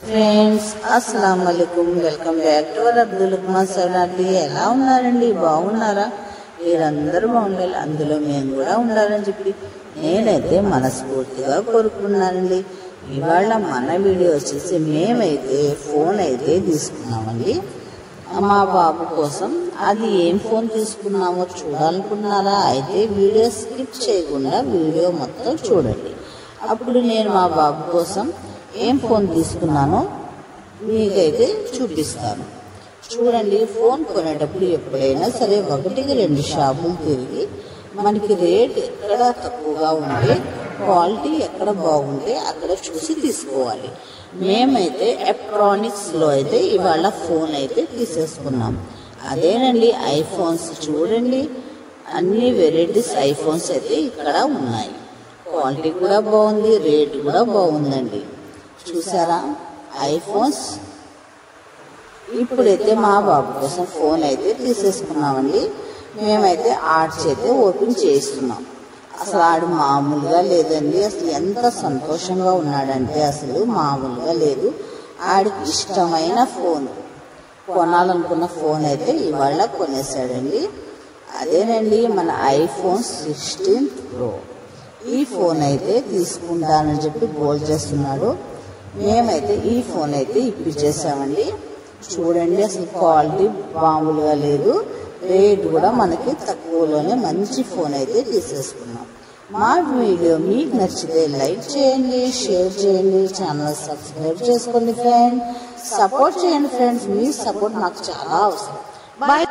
Friends అస్సలాము అలైకుం welcome back to our Abdul Rahman Salati. ఎలా ఉన్నారండి? బాగున్నారా? మీరందరూ బాగుండాలి, అందులో మేము కూడా ఉండాలని చెప్పి నేనైతే మనస్ఫూర్తిగా కోరుకున్నానండి. ఇవాళ మన వీడియో వచ్చేసి మేమైతే ఫోన్ అయితే తీసుకున్నామండి మా బాబు కోసం. అది ఏం ఫోన్ తీసుకున్నామో చూడాలనుకున్నారా? అయితే వీడియో స్కిప్ చేయకుండా వీడియో మొత్తం చూడండి. అప్పుడు నేను మా బాబు కోసం ఏం ఫోన్ తీసుకున్నానో మీకైతే చూపిస్తాను. చూడండి, ఫోన్ కొనేటప్పుడు ఎప్పుడైనా సరే 1-2 షాపులు తిరిగి మనకి రేట్ ఎక్కడ తక్కువగా ఉంటే, క్వాలిటీ ఎక్కడ బాగుంటే అక్కడ చూసి తీసుకోవాలి. మేమైతే ఎలక్ట్రానిక్స్లో అయితే ఇవాళ ఫోన్ అయితే తీసేసుకున్నాం. అదేనండి ఐఫోన్స్. చూడండి, అన్ని వెరైటీస్ ఐఫోన్స్ అయితే ఇక్కడ ఉన్నాయి. క్వాలిటీ కూడా బాగుంది, రేట్ కూడా బాగుందండి. చూసారా ఐఫోన్స్? ఇప్పుడైతే మా బాబు కోసం ఫోన్ అయితే తీసేసుకున్నామండి. మేమైతే ఆర్ట్స్ అయితే ఓపెన్ చేస్తున్నాం. అసలు ఆడు మామూలుగా లేదండి. అసలు ఎంత సంతోషంగా ఉన్నాడంటే అసలు మామూలుగా లేదు. ఆడికి ఇష్టమైన ఫోన్, కొనాలనుకున్న ఫోన్ అయితే ఇవాళ కొనేసాడండి. అదేనండి మన ఐఫోన్ 16 Pro. ఈ ఫోన్ అయితే తీసుకుంటానని చెప్పి గోల్ చేస్తున్నాడు. మేమైతే ఈ ఫోన్ అయితే ఇప్పించేసామండి. చూడండి, అసలు క్వాలిటీ మామూలుగా లేదు, రేట్ కూడా మనకి తక్కువలోనే మంచి ఫోన్ అయితే తీసేసుకున్నాం. మా వీడియో మీకు నచ్చితే లైక్ చేయండి, షేర్ చేయండి, ఛానల్ సబ్స్క్రైబ్ చేసుకోండి ఫ్రెండ్స్. సపోర్ట్ చేయండి ఫ్రెండ్స్, మీ సపోర్ట్ నాకు చాలా అవసరం. బాయ్.